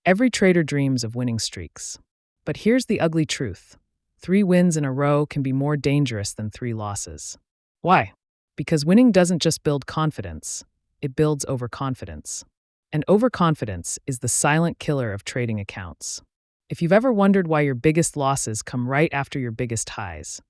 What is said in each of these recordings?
Every trader dreams of winning streaks. But here's the ugly truth. 3 wins in a row can be more dangerous than 3 losses. Why? Because winning doesn't just build confidence, it builds overconfidence. And overconfidence is the silent killer of trading accounts. If you've ever wondered why your biggest losses come right after your biggest highs,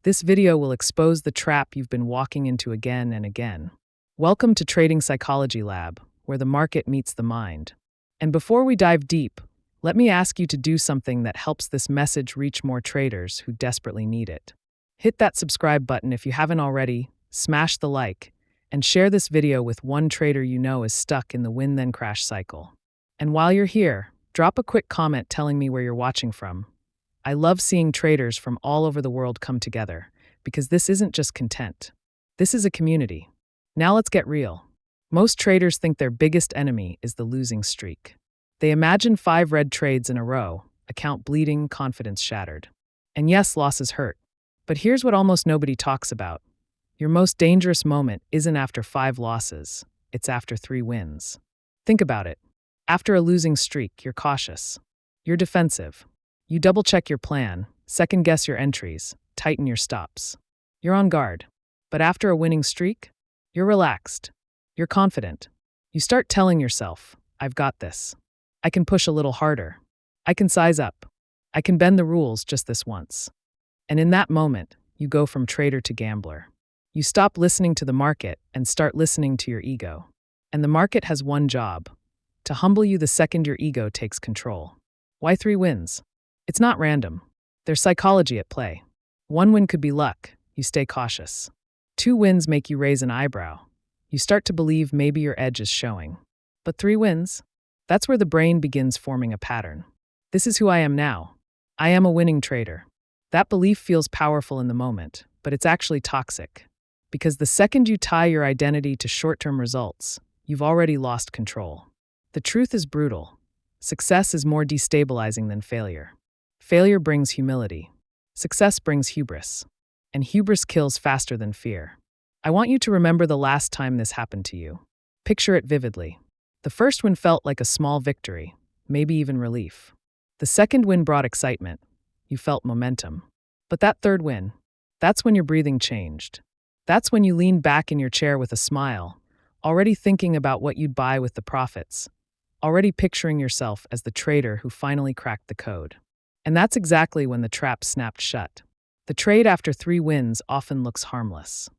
this video will expose the trap you've been walking into again and again. Welcome to Trading Psychology Lab, where the market meets the mind. And before we dive deep, let me ask you to do something that helps this message reach more traders who desperately need it. Hit that subscribe button if you haven't already, smash the like, and share this video with one trader you know is stuck in the win-then-crash cycle. And while you're here, drop a quick comment telling me where you're watching from. I love seeing traders from all over the world come together, because this isn't just content. This is a community. Now let's get real. Most traders think their biggest enemy is the losing streak. They imagine 5 red trades in a row, account bleeding, confidence shattered. And yes, losses hurt. But here's what almost nobody talks about. Your most dangerous moment isn't after 5 losses, it's after 3 wins. Think about it. After a losing streak, you're cautious. You're defensive. You double-check your plan, second-guess your entries, tighten your stops. You're on guard. But after a winning streak, you're relaxed. You're confident. You start telling yourself, I've got this. I can push a little harder. I can size up. I can bend the rules just this once. And in that moment, you go from trader to gambler. You stop listening to the market and start listening to your ego. And the market has one job: to humble you the second your ego takes control. Why 3 wins? It's not random. There's psychology at play. 1 win could be luck. You stay cautious. 2 wins make you raise an eyebrow. You start to believe maybe your edge is showing. But 3 wins? That's where the brain begins forming a pattern. This is who I am now. I am a winning trader. That belief feels powerful in the moment, but it's actually toxic. Because the second you tie your identity to short-term results, you've already lost control. The truth is brutal. Success is more destabilizing than failure. Failure brings humility. Success brings hubris. And hubris kills faster than fear. I want you to remember the last time this happened to you. Picture it vividly. The first win felt like a small victory, maybe even relief. The second win brought excitement. You felt momentum. But that third win, that's when your breathing changed. That's when you leaned back in your chair with a smile, already thinking about what you'd buy with the profits, already picturing yourself as the trader who finally cracked the code. And that's exactly when the trap snapped shut. The trade after 3 wins often looks harmless.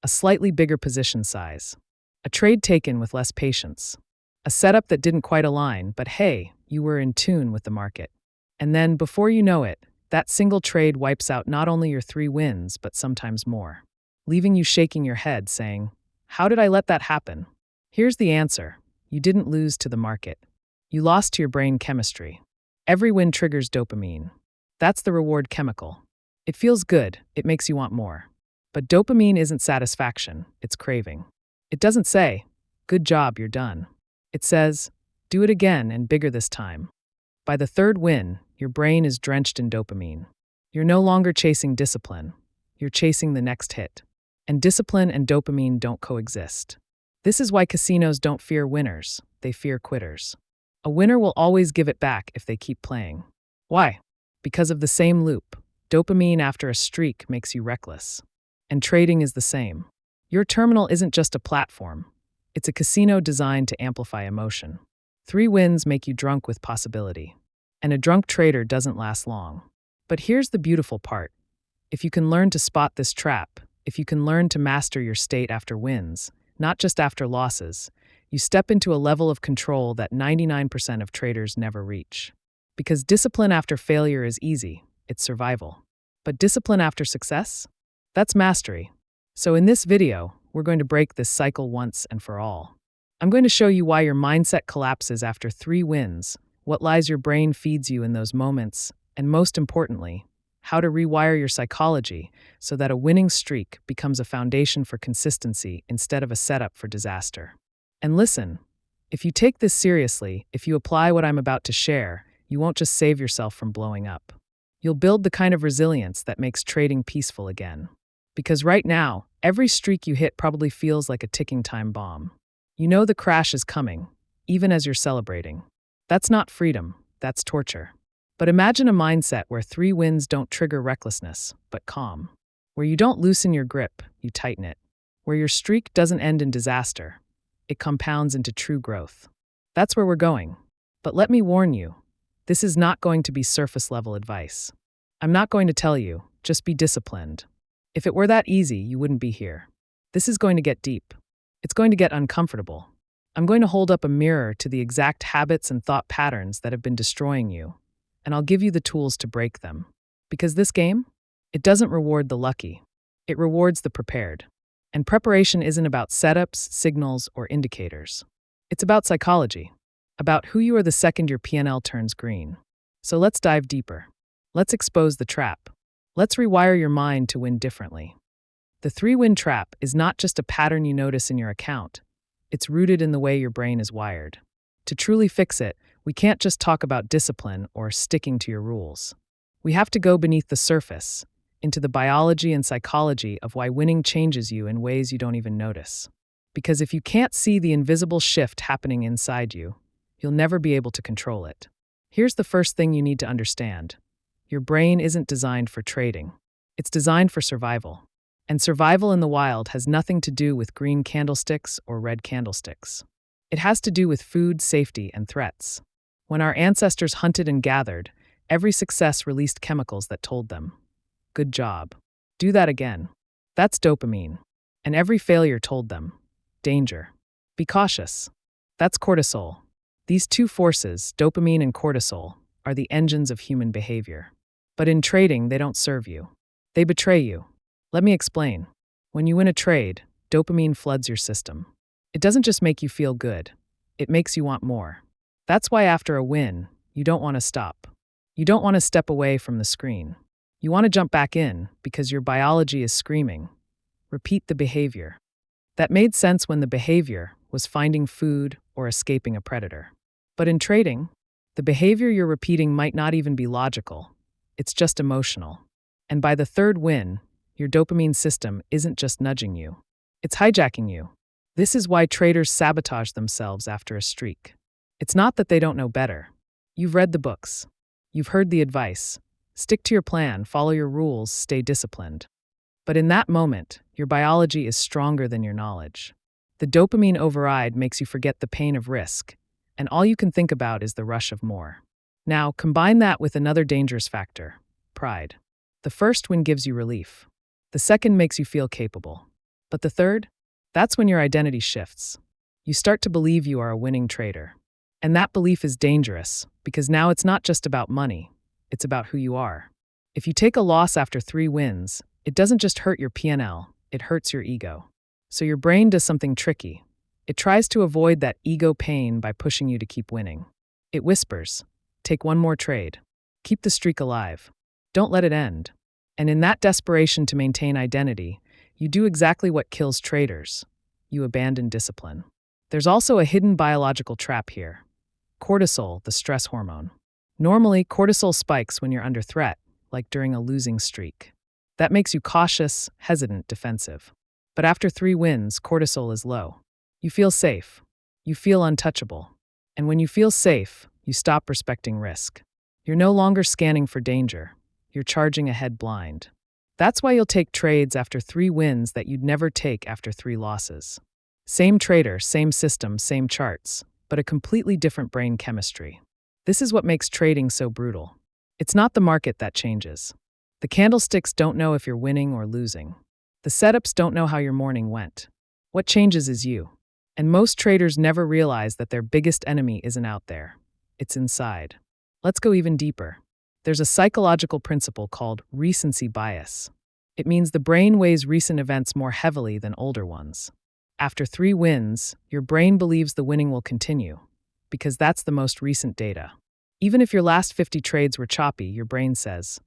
A slightly bigger position size. A trade taken with less patience. A setup that didn't quite align, but hey, you were in tune with the market. And then, before you know it, that single trade wipes out not only your 3 wins, but sometimes more, leaving you shaking your head saying, how did I let that happen? Here's the answer. You didn't lose to the market. You lost to your brain chemistry. Every win triggers dopamine. That's the reward chemical. It feels good, it makes you want more. But dopamine isn't satisfaction, it's craving. It doesn't say, good job, you're done. It says, do it again and bigger this time. By the 3rd win, your brain is drenched in dopamine. You're no longer chasing discipline. You're chasing the next hit. And discipline and dopamine don't coexist. This is why casinos don't fear winners, they fear quitters. A winner will always give it back if they keep playing. Why? Because of the same loop. Dopamine after a streak makes you reckless. And trading is the same. Your terminal isn't just a platform. It's a casino designed to amplify emotion. 3 wins make you drunk with possibility. And a drunk trader doesn't last long. But here's the beautiful part. If you can learn to spot this trap, if you can learn to master your state after wins, not just after losses, you step into a level of control that 99% of traders never reach. Because discipline after failure is easy, it's survival. But discipline after success? That's mastery. So in this video, we're going to break this cycle once and for all. I'm going to show you why your mindset collapses after 3 wins, what lies your brain feeds you in those moments, and most importantly, how to rewire your psychology so that a winning streak becomes a foundation for consistency instead of a setup for disaster. And listen, if you take this seriously, if you apply what I'm about to share, you won't just save yourself from blowing up. You'll build the kind of resilience that makes trading peaceful again. Because right now, every streak you hit probably feels like a ticking time bomb. You know the crash is coming, even as you're celebrating. That's not freedom, that's torture. But imagine a mindset where 3 wins don't trigger recklessness, but calm. Where you don't loosen your grip, you tighten it. Where your streak doesn't end in disaster, it compounds into true growth. That's where we're going. But let me warn you, this is not going to be surface level advice. I'm not going to tell you, just be disciplined. If it were that easy, you wouldn't be here. This is going to get deep. It's going to get uncomfortable. I'm going to hold up a mirror to the exact habits and thought patterns that have been destroying you, and I'll give you the tools to break them. Because this game, it doesn't reward the lucky. It rewards the prepared. And preparation isn't about setups, signals, or indicators. It's about psychology, about who you are the second your P&L turns green. So let's dive deeper. Let's expose the trap. Let's rewire your mind to win differently. The 3-win trap is not just a pattern you notice in your account. It's rooted in the way your brain is wired. To truly fix it, we can't just talk about discipline or sticking to your rules. We have to go beneath the surface, into the biology and psychology of why winning changes you in ways you don't even notice. Because if you can't see the invisible shift happening inside you, you'll never be able to control it. Here's the first thing you need to understand. Your brain isn't designed for trading. It's designed for survival. And survival in the wild has nothing to do with green candlesticks or red candlesticks. It has to do with food, safety, and threats. When our ancestors hunted and gathered, every success released chemicals that told them, "Good job. Do that again." That's dopamine. And every failure told them, "Danger. Be cautious." That's cortisol. These two forces, dopamine and cortisol, are the engines of human behavior. But in trading, they don't serve you. They betray you. Let me explain. When you win a trade, dopamine floods your system. It doesn't just make you feel good. It makes you want more. That's why after a win, you don't want to stop. You don't want to step away from the screen. You want to jump back in because your biology is screaming. Repeat the behavior. That made sense when the behavior was finding food or escaping a predator. But in trading, the behavior you're repeating might not even be logical. It's just emotional. And by the 3rd win, your dopamine system isn't just nudging you. It's hijacking you. This is why traders sabotage themselves after a streak. It's not that they don't know better. You've read the books. You've heard the advice. Stick to your plan, follow your rules, stay disciplined. But in that moment, your biology is stronger than your knowledge. The dopamine override makes you forget the pain of risk, and all you can think about is the rush of more. Now, combine that with another dangerous factor, pride. The first win gives you relief. The second makes you feel capable. But the third? That's when your identity shifts. You start to believe you are a winning trader. And that belief is dangerous, because now it's not just about money, it's about who you are. If you take a loss after 3 wins, it doesn't just hurt your P&L, it hurts your ego. So your brain does something tricky. It tries to avoid that ego pain by pushing you to keep winning. It whispers, "Take one more trade. Keep the streak alive. Don't let it end." And in that desperation to maintain identity, you do exactly what kills traders. You abandon discipline. There's also a hidden biological trap here. Cortisol, the stress hormone. Normally, cortisol spikes when you're under threat, like during a losing streak. That makes you cautious, hesitant, defensive. But after 3 wins, cortisol is low. You feel safe. You feel untouchable. And when you feel safe, you stop respecting risk. You're no longer scanning for danger. You're charging ahead blind. That's why you'll take trades after 3 wins that you'd never take after 3 losses. Same trader, same system, same charts, but a completely different brain chemistry. This is what makes trading so brutal. It's not the market that changes. The candlesticks don't know if you're winning or losing. The setups don't know how your morning went. What changes is you. And most traders never realize that their biggest enemy isn't out there. It's inside. Let's go even deeper. There's a psychological principle called recency bias. It means the brain weighs recent events more heavily than older ones. After 3 wins, your brain believes the winning will continue, because that's the most recent data. Even if your last 50 trades were choppy, your brain says,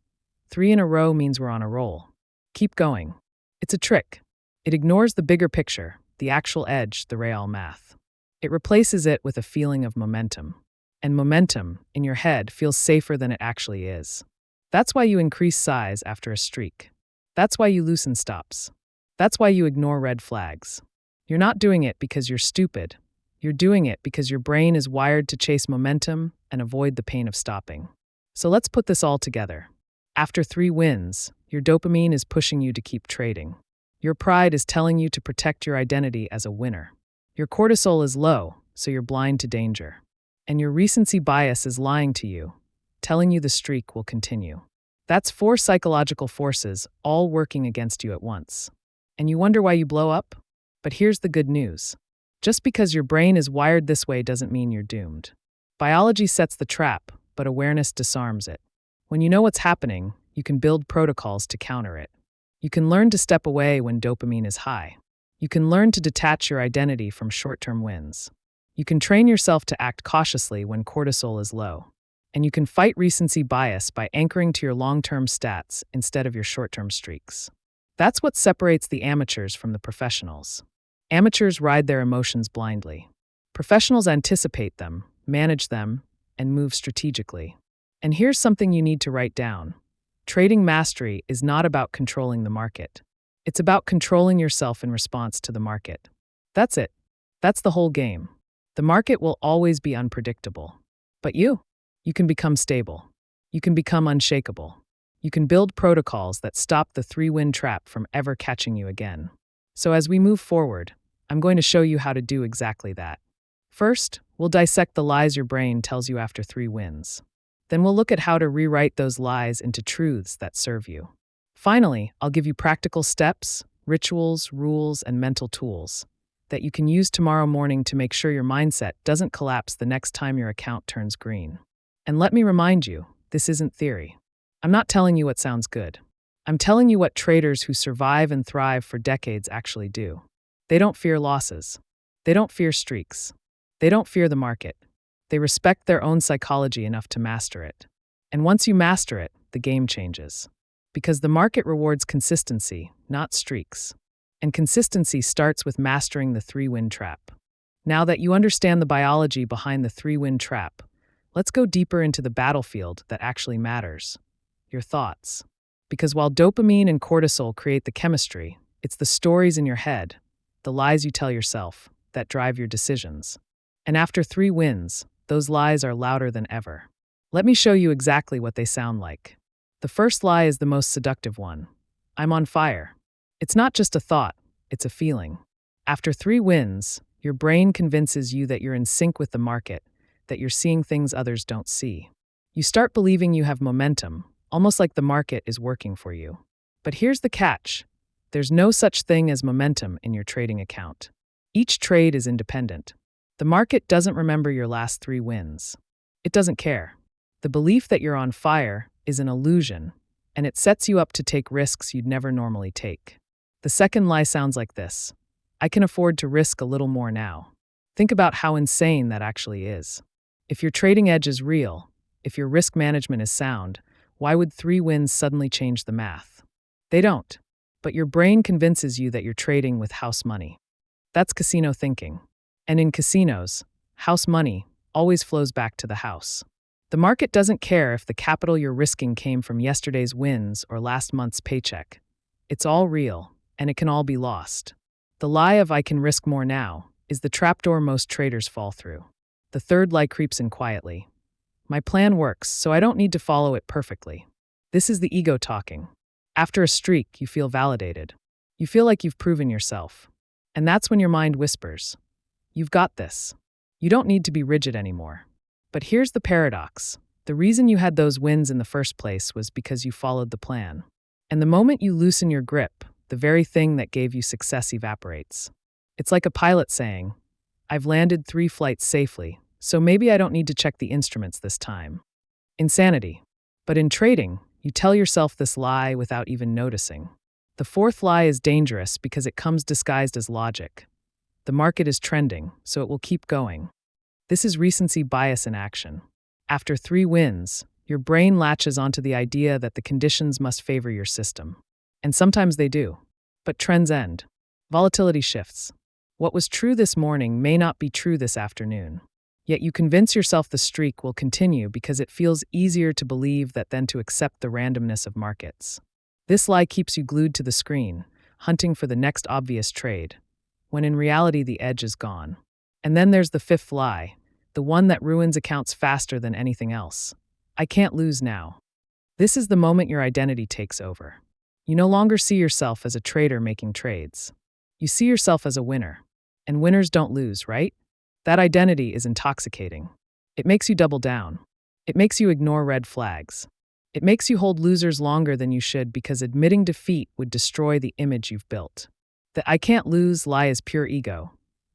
3 in a row means we're on a roll. Keep going. It's a trick. It ignores the bigger picture, the actual edge, the real math. It replaces it with a feeling of momentum. And momentum, in your head, feels safer than it actually is. That's why you increase size after a streak. That's why you loosen stops. That's why you ignore red flags. You're not doing it because you're stupid. You're doing it because your brain is wired to chase momentum, and avoid the pain of stopping. So let's put this all together. After 3 wins, your dopamine is pushing you to keep trading. Your pride is telling you to protect your identity as a winner. Your cortisol is low, so you're blind to danger. And your recency bias is lying to you, telling you the streak will continue. That's 4 psychological forces all working against you at once. And you wonder why you blow up? But here's the good news. Just because your brain is wired this way doesn't mean you're doomed. Biology sets the trap, but awareness disarms it. When you know what's happening, you can build protocols to counter it. You can learn to step away when dopamine is high. You can learn to detach your identity from short-term wins. You can train yourself to act cautiously when cortisol is low. And you can fight recency bias by anchoring to your long-term stats instead of your short-term streaks. That's what separates the amateurs from the professionals. Amateurs ride their emotions blindly. Professionals anticipate them, manage them, and move strategically. And here's something you need to write down. Trading mastery is not about controlling the market. It's about controlling yourself in response to the market. That's it. That's the whole game. The market will always be unpredictable. But you can become stable. You can become unshakable. You can build protocols that stop the 3-win trap from ever catching you again. So as we move forward, I'm going to show you how to do exactly that. First, we'll dissect the lies your brain tells you after 3 wins. Then we'll look at how to rewrite those lies into truths that serve you. Finally, I'll give you practical steps, rituals, rules, and mental tools that you can use tomorrow morning to make sure your mindset doesn't collapse the next time your account turns green. And let me remind you, this isn't theory. I'm not telling you what sounds good. I'm telling you what traders who survive and thrive for decades actually do. They don't fear losses. They don't fear streaks. They don't fear the market. They respect their own psychology enough to master it. And once you master it, the game changes. Because the market rewards consistency, not streaks. And consistency starts with mastering the 3-win trap. Now that you understand the biology behind the 3-win trap, let's go deeper into the battlefield that actually matters. Your thoughts. Because while dopamine and cortisol create the chemistry, it's the stories in your head, the lies you tell yourself, that drive your decisions. And after 3 wins, those lies are louder than ever. Let me show you exactly what they sound like. The first lie is the most seductive one. I'm on fire. It's not just a thought, it's a feeling. After 3 wins, your brain convinces you that you're in sync with the market, that you're seeing things others don't see. You start believing you have momentum, almost like the market is working for you. But here's the catch. There's no such thing as momentum in your trading account. Each trade is independent. The market doesn't remember your last 3 wins. It doesn't care. The belief that you're on fire is an illusion, and it sets you up to take risks you'd never normally take. The second lie sounds like this. I can afford to risk a little more now. Think about how insane that actually is. If your trading edge is real, if your risk management is sound, why would 3 wins suddenly change the math? They don't. But your brain convinces you that you're trading with house money. That's casino thinking. And in casinos, house money always flows back to the house. The market doesn't care if the capital you're risking came from yesterday's wins or last month's paycheck. It's all real, and it can all be lost. The lie of I can risk more now is the trapdoor most traders fall through. The third lie creeps in quietly. My plan works, so I don't need to follow it perfectly. This is the ego talking. After a streak, you feel validated. You feel like you've proven yourself. And that's when your mind whispers, you've got this. You don't need to be rigid anymore. But here's the paradox. The reason you had those wins in the first place was because you followed the plan. And the moment you loosen your grip, the very thing that gave you success evaporates. It's like a pilot saying, I've landed 3 flights safely, so maybe I don't need to check the instruments this time. Insanity. But in trading, you tell yourself this lie without even noticing. The fourth lie is dangerous because it comes disguised as logic. The market is trending, so it will keep going. This is recency bias in action. After 3 wins, your brain latches onto the idea that the conditions must favor your system. And sometimes they do. But trends end. Volatility shifts. What was true this morning may not be true this afternoon. Yet you convince yourself the streak will continue because it feels easier to believe that than to accept the randomness of markets. This lie keeps you glued to the screen, hunting for the next obvious trade, when in reality the edge is gone. And then there's the fifth lie, the one that ruins accounts faster than anything else. I can't lose now. This is the moment your identity takes over. You no longer see yourself as a trader making trades. You see yourself as a winner. And winners don't lose, right? That identity is intoxicating. It makes you double down. It makes you ignore red flags. It makes you hold losers longer than you should because admitting defeat would destroy the image you've built. The "I can't lose" lie is pure ego,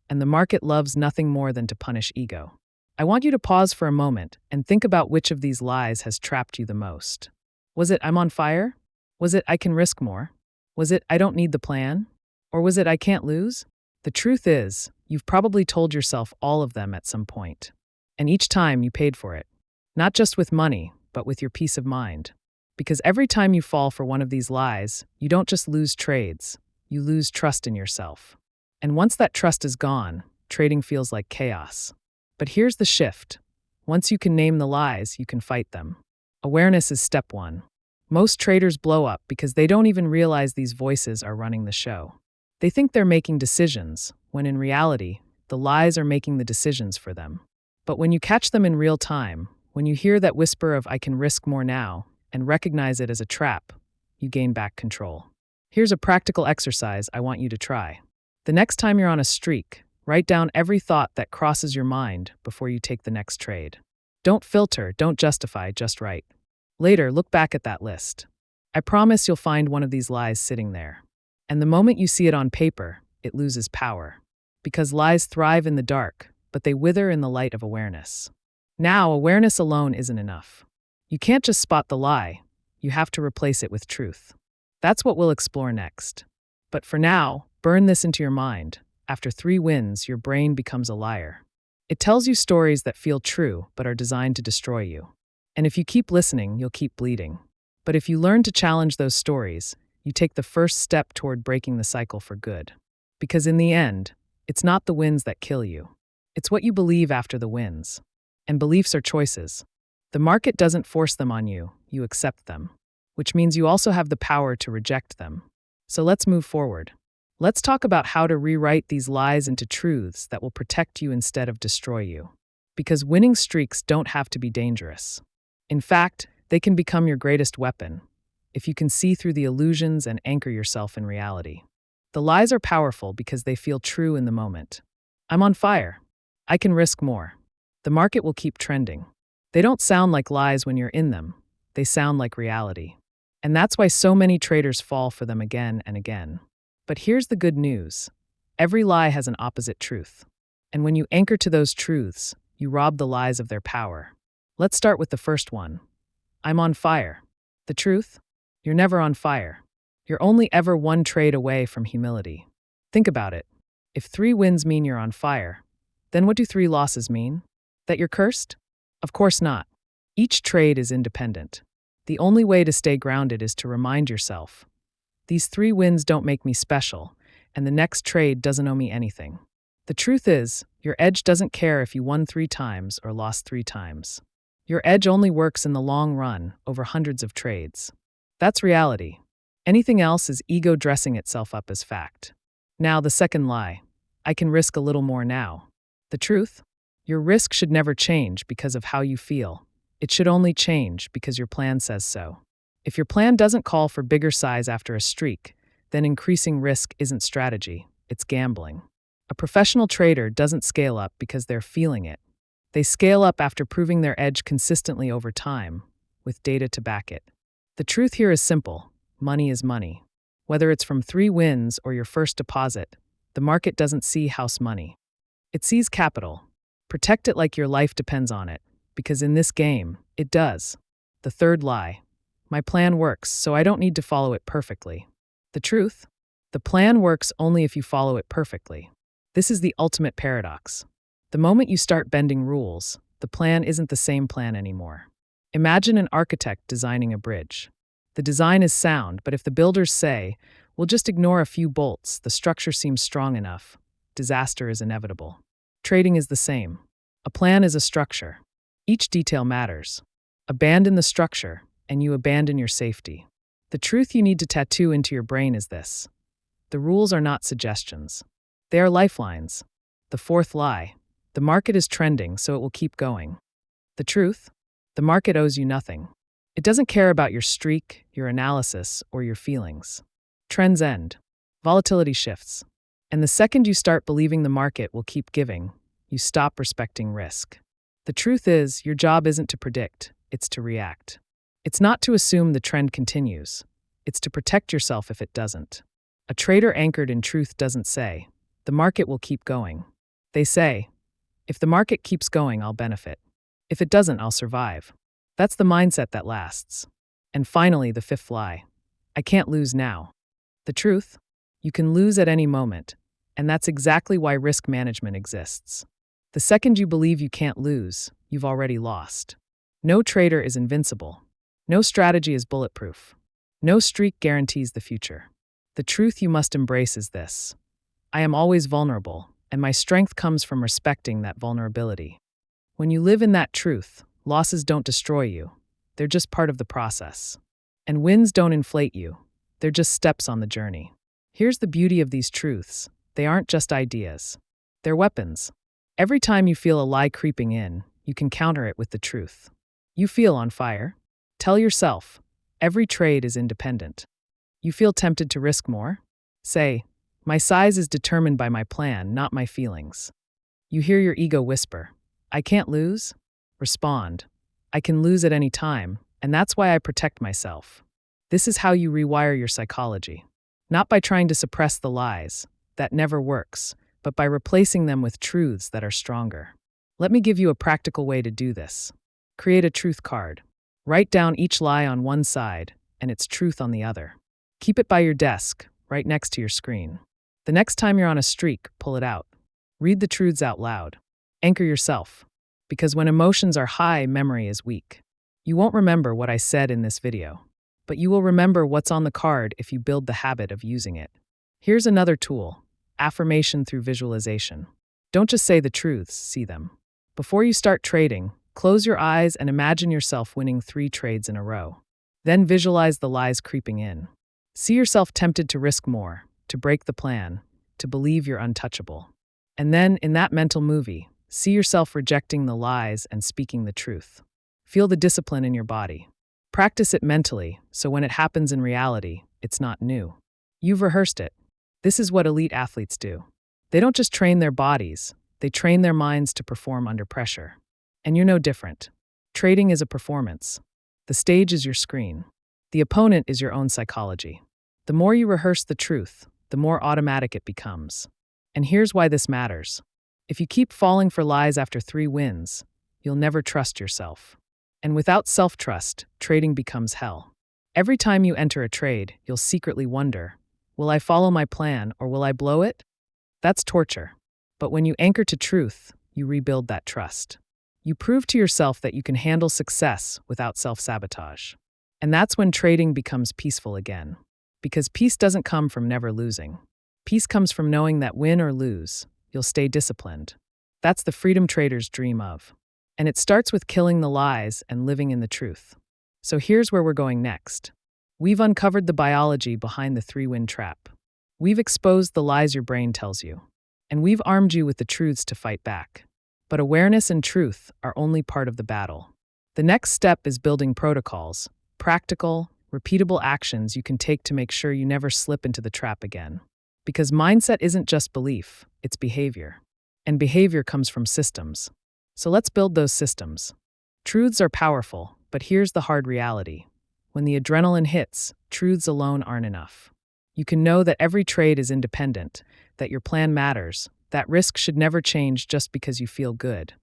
and the market loves nothing more than to punish ego. I want you to pause for a moment and think about which of these lies has trapped you the most. Was it "I'm on fire"? Was it "I can risk more"? Was it "I don't need the plan"? Or was it "I can't lose"? The truth is, you've probably told yourself all of them at some point. And each time you paid for it. Not just with money, but with your peace of mind. Because every time you fall for one of these lies, you don't just lose trades, you lose trust in yourself. And once that trust is gone, trading feels like chaos. But here's the shift. Once you can name the lies, you can fight them. Awareness is step one. Most traders blow up because they don't even realize these voices are running the show. They think they're making decisions, when in reality, the lies are making the decisions for them. But when you catch them in real time, when you hear that whisper of "I can risk more now," and recognize it as a trap, you gain back control. Here's a practical exercise I want you to try. The next time you're on a streak, write down every thought that crosses your mind before you take the next trade. Don't filter, don't justify, just write. Later, look back at that list. I promise you'll find one of these lies sitting there. And the moment you see it on paper, it loses power. Because lies thrive in the dark, but they wither in the light of awareness. Now, awareness alone isn't enough. You can't just spot the lie, you have to replace it with truth. That's what we'll explore next. But for now, burn this into your mind. After 3 wins, your brain becomes a liar. It tells you stories that feel true, but are designed to destroy you. And if you keep listening, you'll keep bleeding. But if you learn to challenge those stories, you take the first step toward breaking the cycle for good. Because in the end, it's not the wins that kill you. It's what you believe after the wins. And beliefs are choices. The market doesn't force them on you, you accept them. Which means you also have the power to reject them. So let's move forward. Let's talk about how to rewrite these lies into truths that will protect you instead of destroy you. Because winning streaks don't have to be dangerous. In fact, they can become your greatest weapon, if you can see through the illusions and anchor yourself in reality. The lies are powerful because they feel true in the moment. I'm on fire. I can risk more. The market will keep trending. They don't sound like lies when you're in them. They sound like reality. And that's why so many traders fall for them again and again. But here's the good news. Every lie has an opposite truth. And when you anchor to those truths, you rob the lies of their power. Let's start with the first one. I'm on fire. The truth? You're never on fire. You're only ever one trade away from humility. Think about it. If 3 wins mean you're on fire, then what do 3 losses mean? That you're cursed? Of course not. Each trade is independent. The only way to stay grounded is to remind yourself, these 3 wins don't make me special, and the next trade doesn't owe me anything. The truth is, your edge doesn't care if you won 3 times or lost 3 times. Your edge only works in the long run, over hundreds of trades. That's reality. Anything else is ego dressing itself up as fact. Now, the second lie. I can risk a little more now. The truth? Your risk should never change because of how you feel. It should only change because your plan says so. If your plan doesn't call for bigger size after a streak, then increasing risk isn't strategy, it's gambling. A professional trader doesn't scale up because they're feeling it. They scale up after proving their edge consistently over time, with data to back it. The truth here is simple. Money is money. Whether it's from 3 wins or your first deposit, the market doesn't see house money. It sees capital. Protect it like your life depends on it, because in this game, it does. The third lie. My plan works, so I don't need to follow it perfectly. The truth? The plan works only if you follow it perfectly. This is the ultimate paradox. The moment you start bending rules, the plan isn't the same plan anymore. Imagine an architect designing a bridge. The design is sound, but if the builders say, we'll just ignore a few bolts, the structure seems strong enough, disaster is inevitable. Trading is the same. A plan is a structure. Each detail matters. Abandon the structure, and you abandon your safety. The truth you need to tattoo into your brain is this. The rules are not suggestions. They are lifelines. The fourth lie. The market is trending, so it will keep going. The truth? The market owes you nothing. It doesn't care about your streak, your analysis, or your feelings. Trends end. Volatility shifts. And the second you start believing the market will keep giving, you stop respecting risk. The truth is, your job isn't to predict, it's to react. It's not to assume the trend continues. It's to protect yourself if it doesn't. A trader anchored in truth doesn't say, the market will keep going. They say, if the market keeps going, I'll benefit. If it doesn't, I'll survive. That's the mindset that lasts. And finally, the fifth lie. I can't lose now. The truth? You can lose at any moment, and that's exactly why risk management exists. The second you believe you can't lose, you've already lost. No trader is invincible. No strategy is bulletproof. No streak guarantees the future. The truth you must embrace is this. I am always vulnerable, and my strength comes from respecting that vulnerability. When you live in that truth, losses don't destroy you. They're just part of the process. And wins don't inflate you. They're just steps on the journey. Here's the beauty of these truths. They aren't just ideas. They're weapons. Every time you feel a lie creeping in, you can counter it with the truth. You feel on fire? Tell yourself, every trade is independent. You feel tempted to risk more? Say, my size is determined by my plan, not my feelings. You hear your ego whisper, I can't lose? Respond, I can lose at any time, and that's why I protect myself. This is how you rewire your psychology. Not by trying to suppress the lies, that never works, but by replacing them with truths that are stronger. Let me give you a practical way to do this. Create a truth card. Write down each lie on one side and its truth on the other. Keep it by your desk, right next to your screen. The next time you're on a streak, pull it out. Read the truths out loud. Anchor yourself. Because when emotions are high, memory is weak. You won't remember what I said in this video, but you will remember what's on the card if you build the habit of using it. Here's another tool, affirmation through visualization. Don't just say the truths, see them. Before you start trading, close your eyes and imagine yourself winning 3 trades in a row. Then visualize the lies creeping in. See yourself tempted to risk more, to break the plan, to believe you're untouchable. And then, in that mental movie, see yourself rejecting the lies and speaking the truth. Feel the discipline in your body. Practice it mentally, so when it happens in reality, it's not new. You've rehearsed it. This is what elite athletes do. They don't just train their bodies, they train their minds to perform under pressure. And you're no different. Trading is a performance. The stage is your screen. The opponent is your own psychology. The more you rehearse the truth, the more automatic it becomes. And here's why this matters. If you keep falling for lies after 3 wins, you'll never trust yourself. And without self-trust, trading becomes hell. Every time you enter a trade, you'll secretly wonder, will I follow my plan or will I blow it? That's torture. But when you anchor to truth, you rebuild that trust. You prove to yourself that you can handle success without self-sabotage. And that's when trading becomes peaceful again. Because peace doesn't come from never losing. Peace comes from knowing that win or lose, you'll stay disciplined. That's the freedom traders dream of. And it starts with killing the lies and living in the truth. So here's where we're going next. We've uncovered the biology behind the 3-win trap. We've exposed the lies your brain tells you. And we've armed you with the truths to fight back. But awareness and truth are only part of the battle. The next step is building protocols, practical, repeatable actions you can take to make sure you never slip into the trap again. Because mindset isn't just belief, it's behavior. And behavior comes from systems. So let's build those systems. Truths are powerful, but here's the hard reality. When the adrenaline hits, truths alone aren't enough. You can know that every trade is independent, that your plan matters, that risk should never change just because you feel good.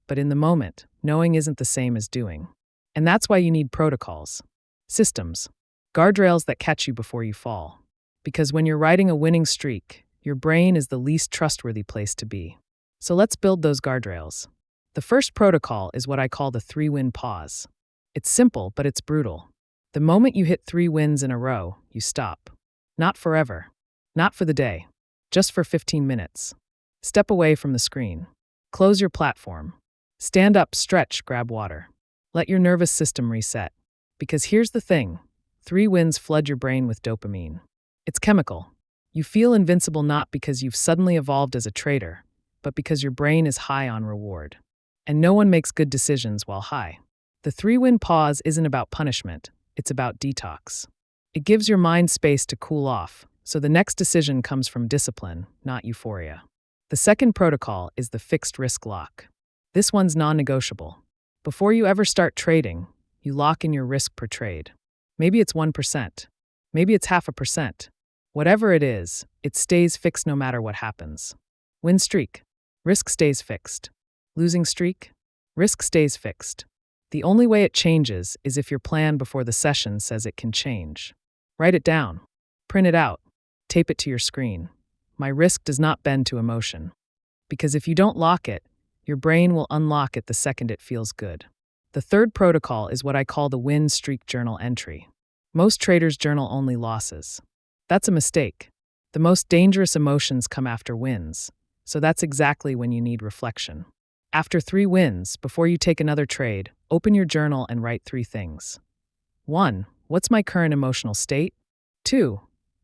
But in the moment, knowing isn't the same as doing. And that's why you need protocols. Systems. Guardrails that catch you before you fall. Because when you're riding a winning streak, your brain is the least trustworthy place to be. So let's build those guardrails. The first protocol is what I call the 3-win pause. It's simple, but it's brutal. The moment you hit 3 wins in a row, you stop. Not forever. Not for the day. Just for 15 minutes. Step away from the screen. Close your platform. Stand up, stretch, grab water. Let your nervous system reset. Because here's the thing. 3 wins flood your brain with dopamine. It's chemical. You feel invincible not because you've suddenly evolved as a trader, but because your brain is high on reward. And no one makes good decisions while high. The 3-win pause isn't about punishment, it's about detox. It gives your mind space to cool off, so the next decision comes from discipline, not euphoria. The second protocol is the fixed risk lock. This one's non-negotiable. Before you ever start trading, you lock in your risk per trade. Maybe it's 1%. Maybe it's 0.5%. Whatever it is, it stays fixed no matter what happens. Win streak. Risk stays fixed. Losing streak. Risk stays fixed. The only way it changes is if your plan before the session says it can change. Write it down. Print it out. Tape it to your screen. My risk does not bend to emotion. Because if you don't lock it, your brain will unlock it the second it feels good. The third protocol is what I call the win streak journal entry. Most traders journal only losses. That's a mistake. The most dangerous emotions come after wins, so that's exactly when you need reflection. After 3 wins, before you take another trade, open your journal and write 3 things. 1. What's my current emotional state? 2.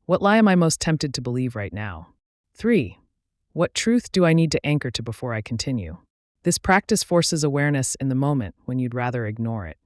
What lie am I most tempted to believe right now? 3. What truth do I need to anchor to before I continue? This practice forces awareness in the moment when you'd rather ignore it.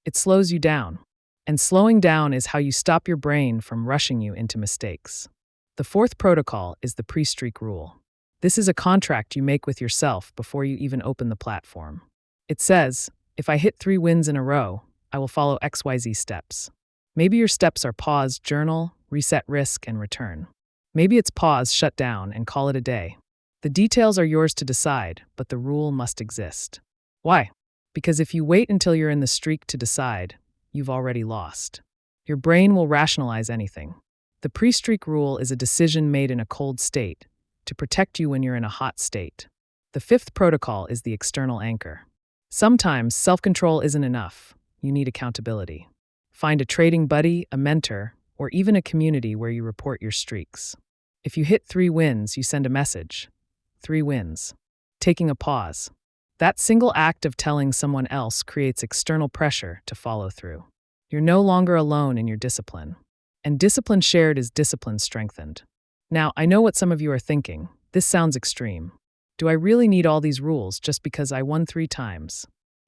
It slows you down. And slowing down is how you stop your brain from rushing you into mistakes. The fourth protocol is the pre-streak rule. This is a contract you make with yourself before you even open the platform. It says, if I hit 3 wins in a row, I will follow XYZ steps. Maybe your steps are pause, journal, reset risk, and return. Maybe it's pause, shut down, and call it a day. The details are yours to decide, but the rule must exist. Why? Because if you wait until you're in the streak to decide, you've already lost. Your brain will rationalize anything. The pre-streak rule is a decision made in a cold state to protect you when you're in a hot state. The fifth protocol is the external anchor. Sometimes self-control isn't enough. You need accountability. Find a trading buddy, a mentor, or even a community where you report your streaks. If you hit 3 wins, you send a message. 3 wins. Taking a pause. That single act of telling someone else creates external pressure to follow through. You're no longer alone in your discipline. And discipline shared is discipline strengthened. Now, I know what some of you are thinking. This sounds extreme. Do I really need all these rules just because I won 3 times?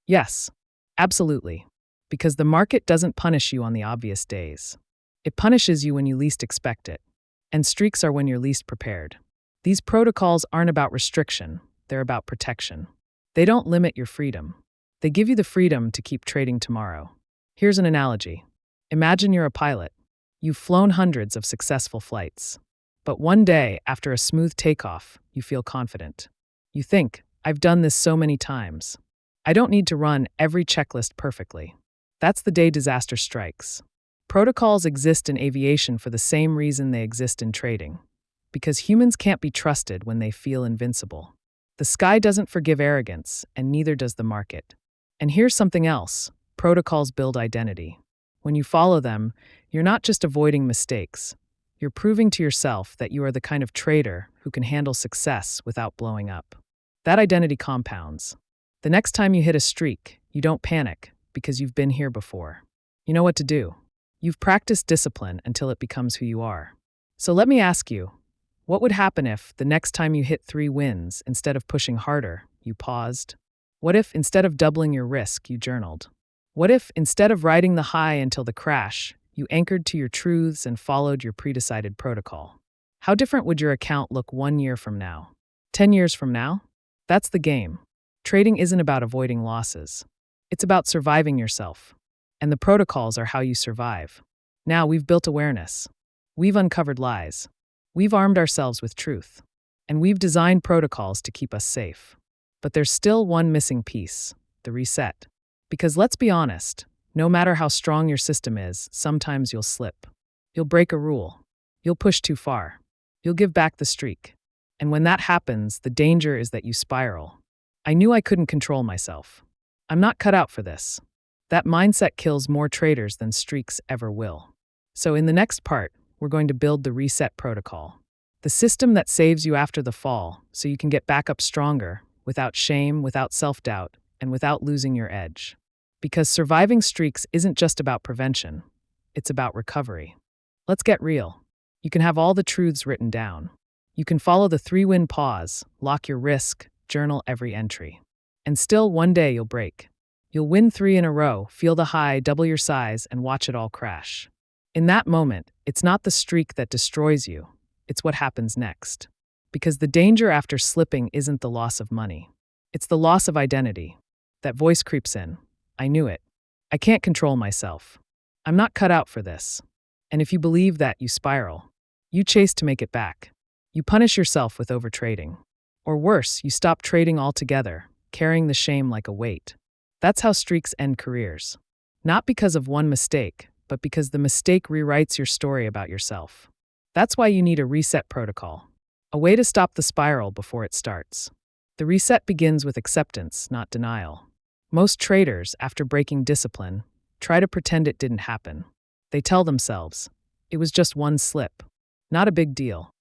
Yes, absolutely. Because the market doesn't punish you on the obvious days. It punishes you when you least expect it. And streaks are when you're least prepared. These protocols aren't about restriction, they're about protection. They don't limit your freedom. They give you the freedom to keep trading tomorrow. Here's an analogy. Imagine you're a pilot. You've flown hundreds of successful flights. But one day, after a smooth takeoff, you feel confident. You think, I've done this so many times. I don't need to run every checklist perfectly. That's the day disaster strikes. Protocols exist in aviation for the same reason they exist in trading. Because humans can't be trusted when they feel invincible. The sky doesn't forgive arrogance, and neither does the market. And here's something else. Protocols build identity. When you follow them, you're not just avoiding mistakes. You're proving to yourself that you are the kind of trader who can handle success without blowing up. That identity compounds. The next time you hit a streak, you don't panic because you've been here before. You know what to do. You've practiced discipline until it becomes who you are. So let me ask you, what would happen if, the next time you hit 3 wins, instead of pushing harder, you paused? What if, instead of doubling your risk, you journaled? What if, instead of riding the high until the crash, you anchored to your truths and followed your pre-decided protocol? How different would your account look 1 year from now? 10 years from now? That's the game. Trading isn't about avoiding losses. It's about surviving yourself. And the protocols are how you survive. Now we've built awareness. We've uncovered lies. We've armed ourselves with truth. And we've designed protocols to keep us safe. But there's still one missing piece, the reset. Because let's be honest, no matter how strong your system is, sometimes you'll slip. You'll break a rule. You'll push too far. You'll give back the streak. And when that happens, the danger is that you spiral. I knew I couldn't control myself. I'm not cut out for this. That mindset kills more traders than streaks ever will. So in the next part, we're going to build the reset protocol. The system that saves you after the fall, so you can get back up stronger, without shame, without self-doubt, and without losing your edge. Because surviving streaks isn't just about prevention, it's about recovery. Let's get real. You can have all the truths written down. You can follow the 3-win pause, lock your risk, journal every entry. And still, one day you'll break. You'll win 3 in a row, feel the high, double your size, and watch it all crash. In that moment, it's not the streak that destroys you, it's what happens next. Because the danger after slipping isn't the loss of money. It's the loss of identity. That voice creeps in. I knew it. I can't control myself. I'm not cut out for this. And if you believe that, you spiral. You chase to make it back. You punish yourself with overtrading. Or worse, you stop trading altogether, carrying the shame like a weight. That's how streaks end careers. Not because of one mistake, but because the mistake rewrites your story about yourself. That's why you need a reset protocol. A way to stop the spiral before it starts. The reset begins with acceptance, not denial. Most traders, after breaking discipline, try to pretend it didn't happen. They tell themselves, it was just one slip. Not a big deal.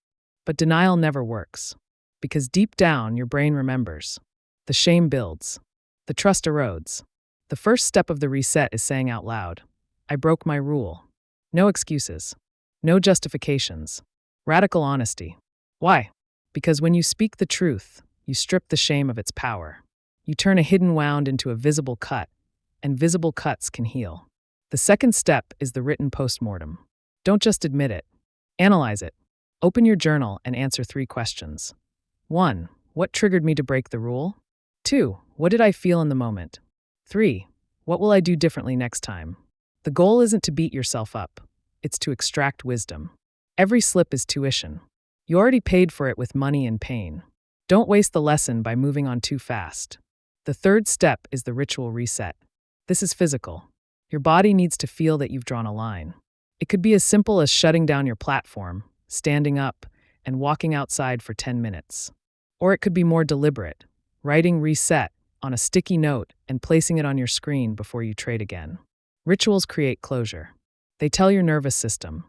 But denial never works. Because deep down, your brain remembers. The shame builds. The trust erodes. The first step of the reset is saying out loud, I broke my rule. No excuses. No justifications. Radical honesty. Why? Because when you speak the truth, you strip the shame of its power. You turn a hidden wound into a visible cut, and visible cuts can heal. The second step is the written postmortem. Don't just admit it. Analyze it. Open your journal and answer 3 questions. 1. What triggered me to break the rule? 2. What did I feel in the moment? 3. What will I do differently next time? The goal isn't to beat yourself up. It's to extract wisdom. Every slip is tuition. You already paid for it with money and pain. Don't waste the lesson by moving on too fast. The third step is the ritual reset. This is physical. Your body needs to feel that you've drawn a line. It could be as simple as shutting down your platform, standing up, and walking outside for 10 minutes. Or it could be more deliberate, writing reset on a sticky note and placing it on your screen before you trade again. Rituals create closure. They tell your nervous system,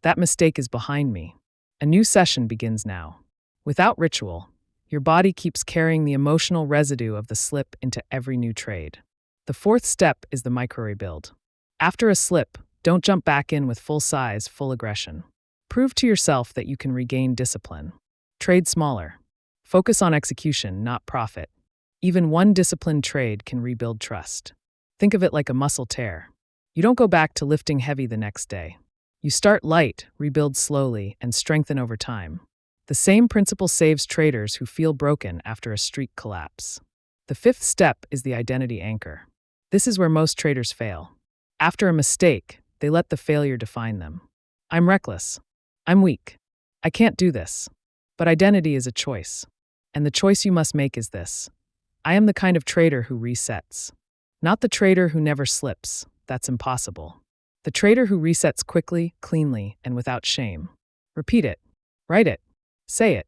that mistake is behind me. A new session begins now. Without ritual, your body keeps carrying the emotional residue of the slip into every new trade. The fourth step is the micro-rebuild. After a slip, don't jump back in with full size, full aggression. Prove to yourself that you can regain discipline. Trade smaller. Focus on execution, not profit. Even one disciplined trade can rebuild trust. Think of it like a muscle tear. You don't go back to lifting heavy the next day. You start light, rebuild slowly, and strengthen over time. The same principle saves traders who feel broken after a streak collapse. The fifth step is the identity anchor. This is where most traders fail. After a mistake, they let the failure define them. I'm reckless. I'm weak. I can't do this. But identity is a choice. And the choice you must make is this. I am the kind of trader who resets. Not the trader who never slips. That's impossible. The trader who resets quickly, cleanly, and without shame. Repeat it. Write it. Say it.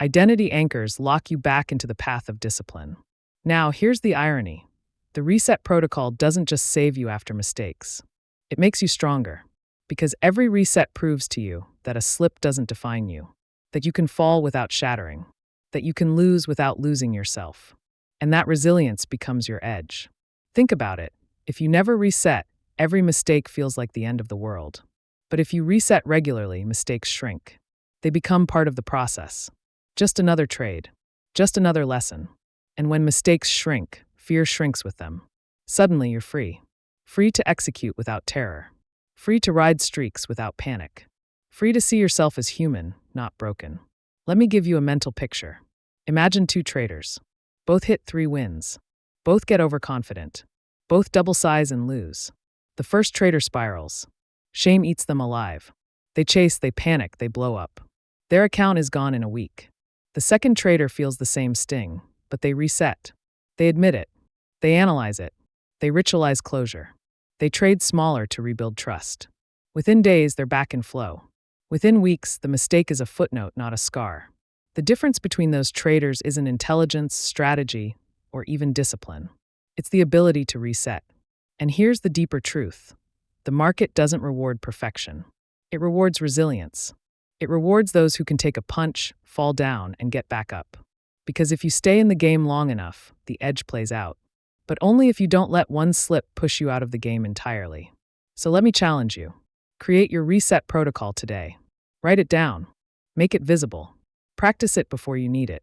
Identity anchors lock you back into the path of discipline. Now, here's the irony. The reset protocol doesn't just save you after mistakes. It makes you stronger. Because every reset proves to you that a slip doesn't define you. That you can fall without shattering. That you can lose without losing yourself. And that resilience becomes your edge. Think about it. If you never reset, every mistake feels like the end of the world. But if you reset regularly, mistakes shrink. They become part of the process. Just another trade. Just another lesson. And when mistakes shrink, fear shrinks with them. Suddenly you're free. Free to execute without terror. Free to ride streaks without panic. Free to see yourself as human, not broken. Let me give you a mental picture. Imagine 2 traders. Both hit 3 wins. Both get overconfident. Both double size and lose. The first trader spirals. Shame eats them alive. They chase, they panic, they blow up. Their account is gone in a week. The second trader feels the same sting, but they reset. They admit it. They analyze it. They ritualize closure. They trade smaller to rebuild trust. Within days, they're back in flow. Within weeks, the mistake is a footnote, not a scar. The difference between those traders isn't intelligence, strategy, or even discipline. It's the ability to reset. And here's the deeper truth. The market doesn't reward perfection. It rewards resilience. It rewards those who can take a punch, fall down, and get back up. Because if you stay in the game long enough, the edge plays out. But only if you don't let one slip push you out of the game entirely. So let me challenge you. Create your reset protocol today. Write it down. Make it visible. Practice it before you need it.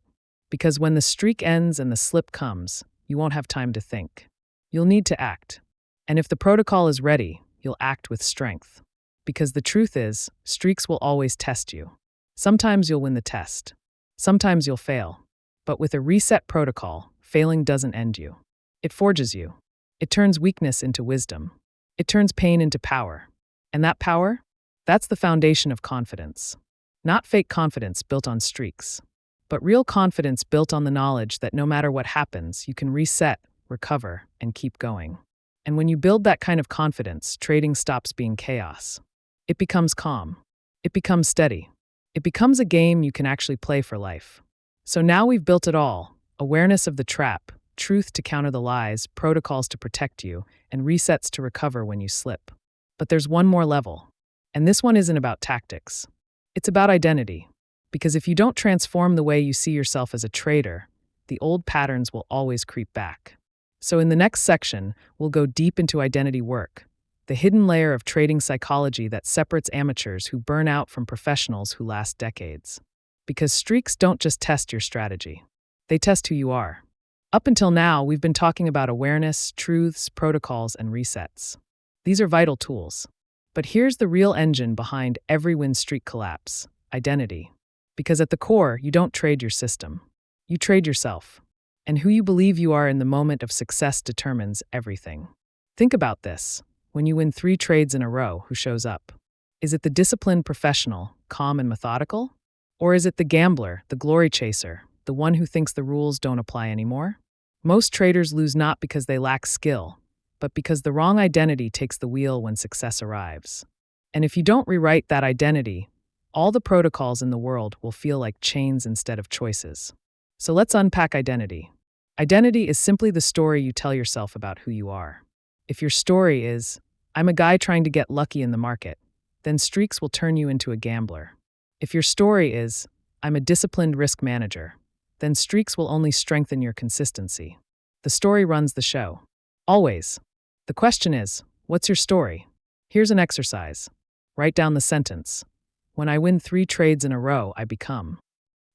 Because when the streak ends and the slip comes, you won't have time to think. You'll need to act. And if the protocol is ready, you'll act with strength. Because the truth is, streaks will always test you. Sometimes you'll win the test. Sometimes you'll fail. But with a reset protocol, failing doesn't end you. It forges you. It turns weakness into wisdom. It turns pain into power. And that power? That's the foundation of confidence. Not fake confidence built on streaks, but real confidence built on the knowledge that no matter what happens, you can reset, recover, and keep going. And when you build that kind of confidence, trading stops being chaos. It becomes calm. It becomes steady. It becomes a game you can actually play for life. So now we've built it all: awareness of the trap, truth to counter the lies, protocols to protect you, and resets to recover when you slip. But there's one more level. And this one isn't about tactics. It's about identity. Because if you don't transform the way you see yourself as a trader, the old patterns will always creep back. So in the next section, we'll go deep into identity work, the hidden layer of trading psychology that separates amateurs who burn out from professionals who last decades. Because streaks don't just test your strategy. They test who you are. Up until now, we've been talking about awareness, truths, protocols, and resets. These are vital tools. But here's the real engine behind every win streak collapse: identity. Because at the core, you don't trade your system. You trade yourself. And who you believe you are in the moment of success determines everything. Think about this. When you win 3 trades in a row, who shows up? Is it the disciplined professional, calm and methodical? Or is it the gambler, the glory chaser, the one who thinks the rules don't apply anymore? Most traders lose not because they lack skill, but because the wrong identity takes the wheel when success arrives. And if you don't rewrite that identity, all the protocols in the world will feel like chains instead of choices. So let's unpack identity. Identity is simply the story you tell yourself about who you are. If your story is, "I'm a guy trying to get lucky in the market," then streaks will turn you into a gambler. If your story is, "I'm a disciplined risk manager," then streaks will only strengthen your consistency. The story runs the show. Always. The question is, what's your story? Here's an exercise. Write down the sentence. When I win 3 trades in a row, I become.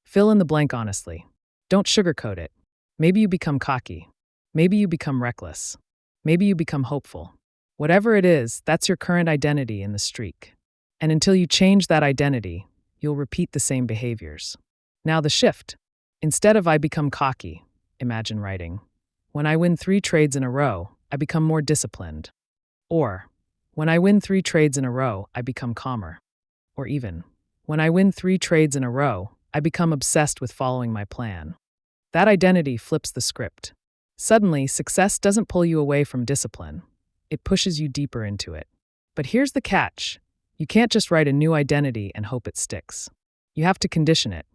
Fill in the blank honestly. Don't sugarcoat it. Maybe you become cocky. Maybe you become reckless. Maybe you become hopeful. Whatever it is, that's your current identity in the streak. And until you change that identity, you'll repeat the same behaviors. Now the shift. Instead of "I become cocky," imagine writing, "When I win 3 trades in a row, I become more disciplined." Or, "When I win 3 trades in a row, I become calmer." Or even, "When I win 3 trades in a row, I become obsessed with following my plan." That identity flips the script. Suddenly, success doesn't pull you away from discipline. It pushes you deeper into it. But here's the catch. You can't just write a new identity and hope it sticks. You have to condition it,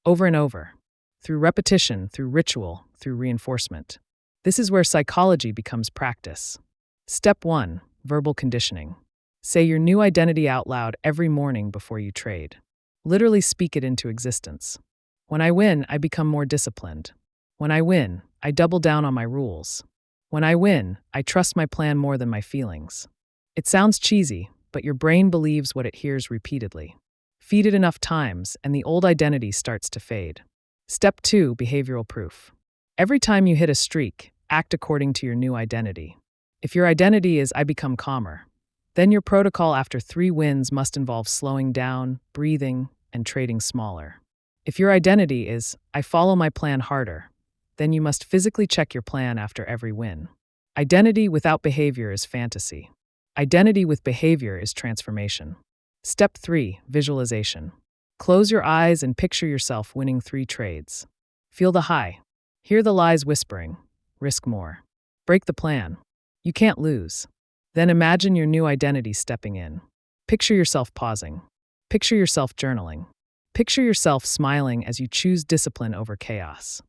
over and over, through repetition, through ritual, through reinforcement. This is where psychology becomes practice. Step 1, verbal conditioning. Say your new identity out loud every morning before you trade. Literally speak it into existence. When I win, I become more disciplined. When I win, I double down on my rules. When I win, I trust my plan more than my feelings. It sounds cheesy, but your brain believes what it hears repeatedly. Feed it enough times, and the old identity starts to fade. Step 2, behavioral proof. Every time you hit a streak, act according to your new identity. If your identity is "I become calmer," then your protocol after 3 wins must involve slowing down, breathing, and trading smaller. If your identity is "I follow my plan harder," then you must physically check your plan after every win. Identity without behavior is fantasy. Identity with behavior is transformation. Step 3, visualization. Close your eyes and picture yourself winning 3 trades. Feel the high. Hear the lies whispering. Risk more. Break the plan. You can't lose. Then imagine your new identity stepping in. Picture yourself pausing. Picture yourself journaling. Picture yourself smiling as you choose discipline over chaos.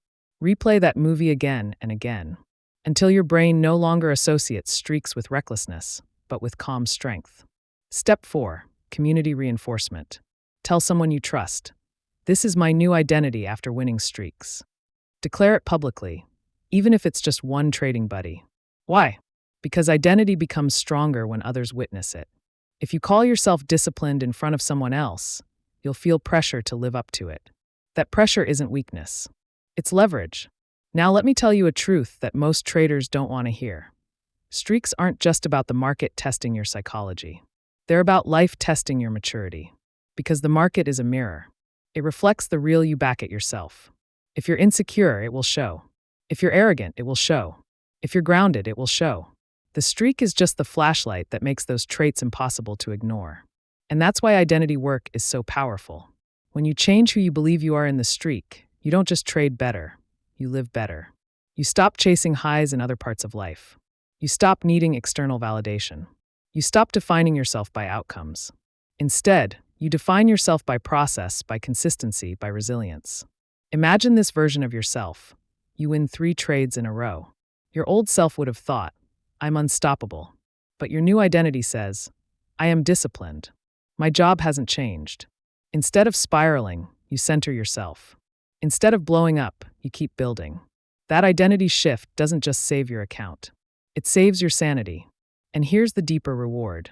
Replay that movie again and again, until your brain no longer associates streaks with recklessness, but with calm strength. Step 4, community reinforcement. Tell someone you trust. This is my new identity after winning streaks. Declare it publicly, even if it's just one trading buddy. Why? Because identity becomes stronger when others witness it. If you call yourself disciplined in front of someone else, you'll feel pressure to live up to it. That pressure isn't weakness. It's leverage. Now let me tell you a truth that most traders don't want to hear. Streaks aren't just about the market testing your psychology. They're about life testing your maturity. Because the market is a mirror. It reflects the real you back at yourself. If you're insecure, it will show. If you're arrogant, it will show. If you're grounded, it will show. The streak is just the flashlight that makes those traits impossible to ignore. And that's why identity work is so powerful. When you change who you believe you are in the streak, you don't just trade better, you live better. You stop chasing highs in other parts of life. You stop needing external validation. You stop defining yourself by outcomes. Instead, you define yourself by process, by consistency, by resilience. Imagine this version of yourself. You win 3 trades in a row. Your old self would have thought, I'm unstoppable. But your new identity says, I am disciplined. My job hasn't changed. Instead of spiraling, you center yourself. Instead of blowing up, you keep building. That identity shift doesn't just save your account. It saves your sanity. And here's the deeper reward.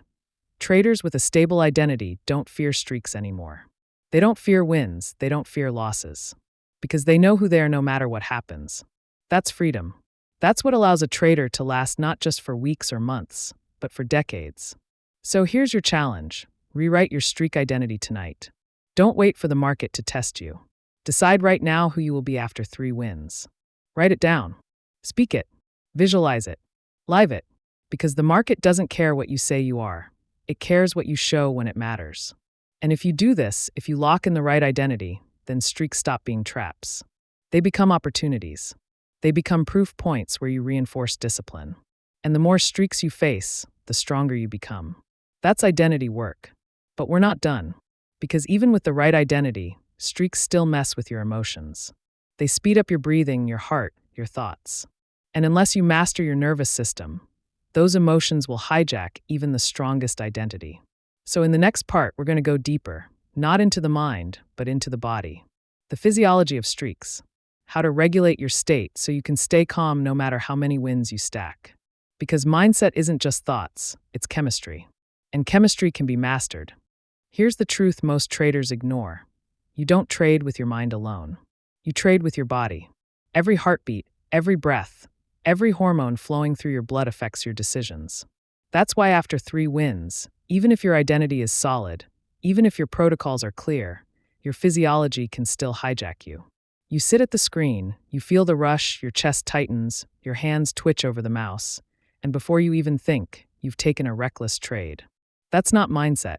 Traders with a stable identity don't fear streaks anymore. They don't fear wins, they don't fear losses. Because they know who they are no matter what happens. That's freedom. That's what allows a trader to last not just for weeks or months, but for decades. So here's your challenge. Rewrite your streak identity tonight. Don't wait for the market to test you. Decide right now who you will be after 3 wins. Write it down. Speak it. Visualize it. Live it. Because the market doesn't care what you say you are. It cares what you show when it matters. And if you do this, if you lock in the right identity, then streaks stop being traps. They become opportunities. They become proof points where you reinforce discipline. And the more streaks you face, the stronger you become. That's identity work. But we're not done. Because even with the right identity, streaks still mess with your emotions. They speed up your breathing, your heart, your thoughts. And unless you master your nervous system, those emotions will hijack even the strongest identity. So in the next part, we're going to go deeper, not into the mind, but into the body. The physiology of streaks. How to regulate your state so you can stay calm no matter how many wins you stack. Because mindset isn't just thoughts, it's chemistry. And chemistry can be mastered. Here's the truth most traders ignore. You don't trade with your mind alone. You trade with your body. Every heartbeat, every breath, every hormone flowing through your blood affects your decisions. That's why after 3 wins, even if your identity is solid, even if your protocols are clear, your physiology can still hijack you. You sit at the screen, you feel the rush, your chest tightens, your hands twitch over the mouse, and before you even think, you've taken a reckless trade. That's not mindset.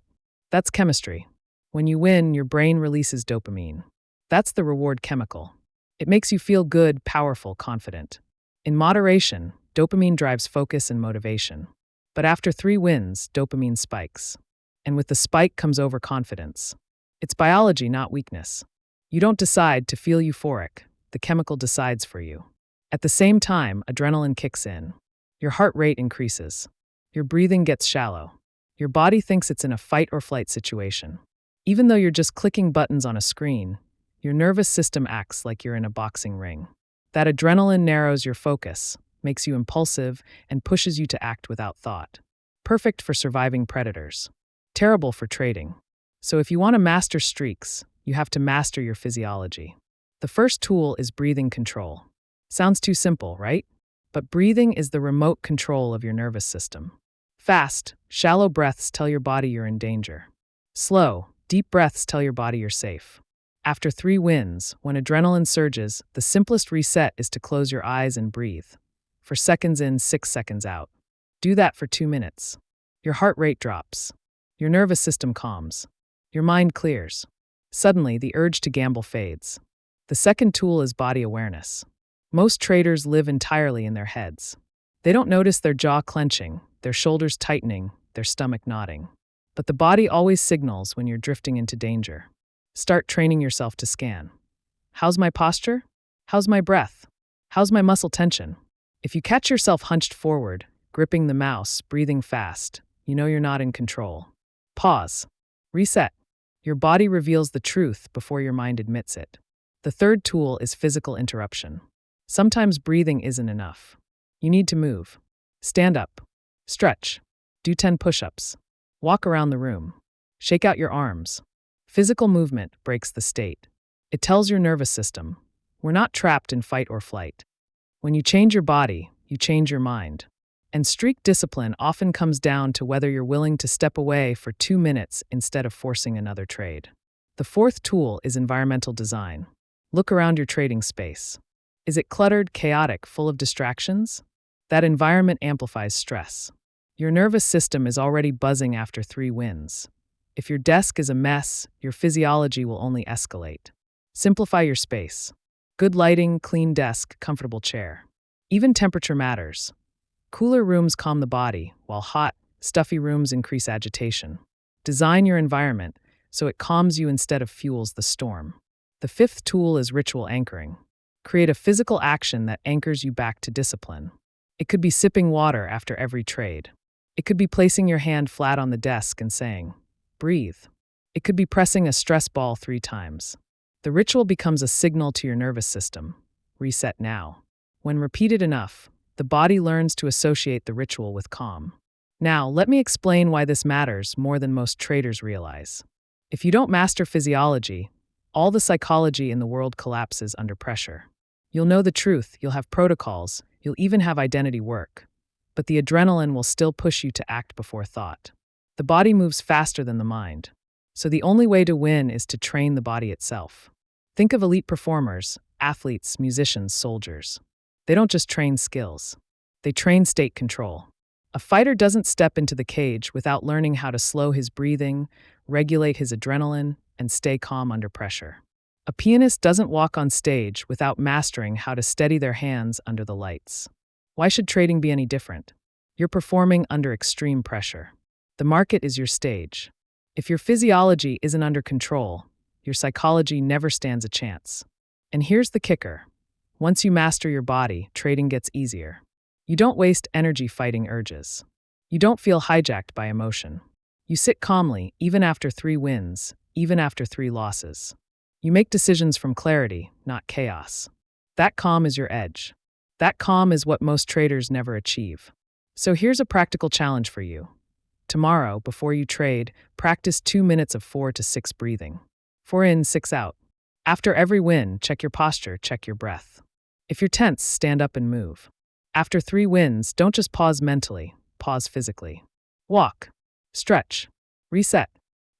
That's chemistry. When you win, your brain releases dopamine. That's the reward chemical. It makes you feel good, powerful, confident. In moderation, dopamine drives focus and motivation. But after 3 wins, dopamine spikes. And with the spike comes overconfidence. It's biology, not weakness. You don't decide to feel euphoric. The chemical decides for you. At the same time, adrenaline kicks in. Your heart rate increases. Your breathing gets shallow. Your body thinks it's in a fight or flight situation. Even though you're just clicking buttons on a screen, your nervous system acts like you're in a boxing ring. That adrenaline narrows your focus, makes you impulsive, and pushes you to act without thought. Perfect for surviving predators. Terrible for trading. So if you want to master streaks, you have to master your physiology. The first tool is breathing control. Sounds too simple, right? But breathing is the remote control of your nervous system. Fast, shallow breaths tell your body you're in danger. Slow, deep breaths tell your body you're safe. After 3 wins, when adrenaline surges, the simplest reset is to close your eyes and breathe. 4 seconds in, 6 seconds out. Do that for 2 minutes. Your heart rate drops. Your nervous system calms. Your mind clears. Suddenly, the urge to gamble fades. The second tool is body awareness. Most traders live entirely in their heads. They don't notice their jaw clenching, their shoulders tightening, their stomach nodding. But the body always signals when you're drifting into danger. Start training yourself to scan. How's my posture? How's my breath? How's my muscle tension? If you catch yourself hunched forward, gripping the mouse, breathing fast, you know you're not in control. Pause. Reset. Your body reveals the truth before your mind admits it. The third tool is physical interruption. Sometimes breathing isn't enough. You need to move. Stand up. Stretch. Do 10 push-ups. Walk around the room. Shake out your arms. Physical movement breaks the state. It tells your nervous system, we're not trapped in fight or flight. When you change your body, you change your mind. And streak discipline often comes down to whether you're willing to step away for 2 minutes instead of forcing another trade. The fourth tool is environmental design. Look around your trading space. Is it cluttered, chaotic, full of distractions? That environment amplifies stress. Your nervous system is already buzzing after 3 wins. If your desk is a mess, your physiology will only escalate. Simplify your space. Good lighting, clean desk, comfortable chair. Even temperature matters. Cooler rooms calm the body, while hot, stuffy rooms increase agitation. Design your environment so it calms you instead of fuels the storm. The fifth tool is ritual anchoring. Create a physical action that anchors you back to discipline. It could be sipping water after every trade. It could be placing your hand flat on the desk and saying, breathe. It could be pressing a stress ball 3 times. The ritual becomes a signal to your nervous system. Reset now. When repeated enough, the body learns to associate the ritual with calm. Now, let me explain why this matters more than most traders realize. If you don't master physiology, all the psychology in the world collapses under pressure. You'll know the truth, you'll have protocols, you'll even have identity work. But the adrenaline will still push you to act before thought. The body moves faster than the mind. So the only way to win is to train the body itself. Think of elite performers, athletes, musicians, soldiers. They don't just train skills. They train state control. A fighter doesn't step into the cage without learning how to slow his breathing, regulate his adrenaline, and stay calm under pressure. A pianist doesn't walk on stage without mastering how to steady their hands under the lights. Why should trading be any different? You're performing under extreme pressure. The market is your stage. If your physiology isn't under control, your psychology never stands a chance. And here's the kicker. Once you master your body, trading gets easier. You don't waste energy fighting urges. You don't feel hijacked by emotion. You sit calmly, even after 3 wins, even after 3 losses. You make decisions from clarity, not chaos. That calm is your edge. That calm is what most traders never achieve. So here's a practical challenge for you. Tomorrow, before you trade, practice 2 minutes of 4 to 6 breathing. 4 in, 6 out. After every win, check your posture, check your breath. If you're tense, stand up and move. After 3 wins, don't just pause mentally, pause physically. Walk, stretch, reset.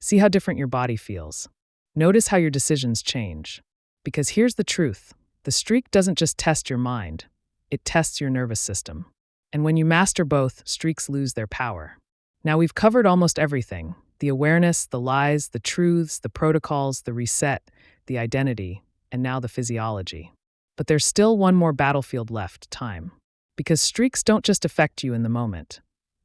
See how different your body feels. Notice how your decisions change. Because here's the truth. The streak doesn't just test your mind, it tests your nervous system. And when you master both, streaks lose their power. Now we've covered almost everything. The awareness, the lies, the truths, the protocols, the reset, the identity, and now the physiology. But there's still one more battlefield left, time. Because streaks don't just affect you in the moment.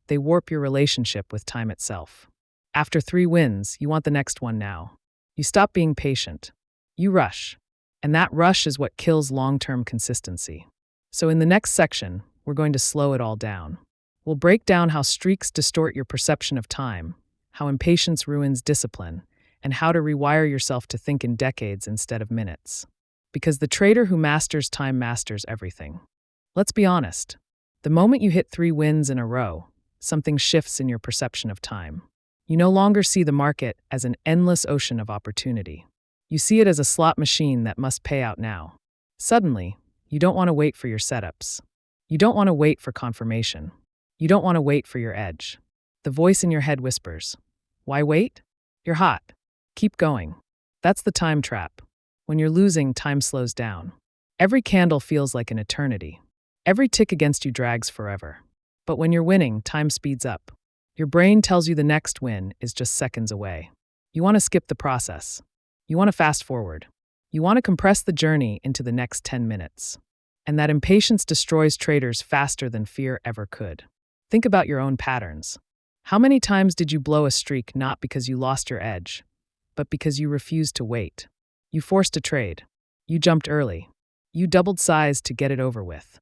They warp your relationship with time itself. After 3 wins, you want the next one now. You stop being patient. You rush. And that rush is what kills long-term consistency. So in the next section, we're going to slow it all down. We'll break down how streaks distort your perception of time, how impatience ruins discipline, and how to rewire yourself to think in decades instead of minutes. Because the trader who masters time masters everything. Let's be honest. The moment you hit 3 wins in a row, something shifts in your perception of time. You no longer see the market as an endless ocean of opportunity. You see it as a slot machine that must pay out now. Suddenly, you don't want to wait for your setups. You don't want to wait for confirmation. You don't want to wait for your edge. The voice in your head whispers, "Why wait? You're hot. Keep going." That's the time trap. When you're losing, time slows down. Every candle feels like an eternity. Every tick against you drags forever. But when you're winning, time speeds up. Your brain tells you the next win is just seconds away. You want to skip the process. You want to fast forward. You want to compress the journey into the next 10 minutes. And that impatience destroys traders faster than fear ever could. Think about your own patterns. How many times did you blow a streak not because you lost your edge, but because you refused to wait? You forced a trade. You jumped early. You doubled size to get it over with.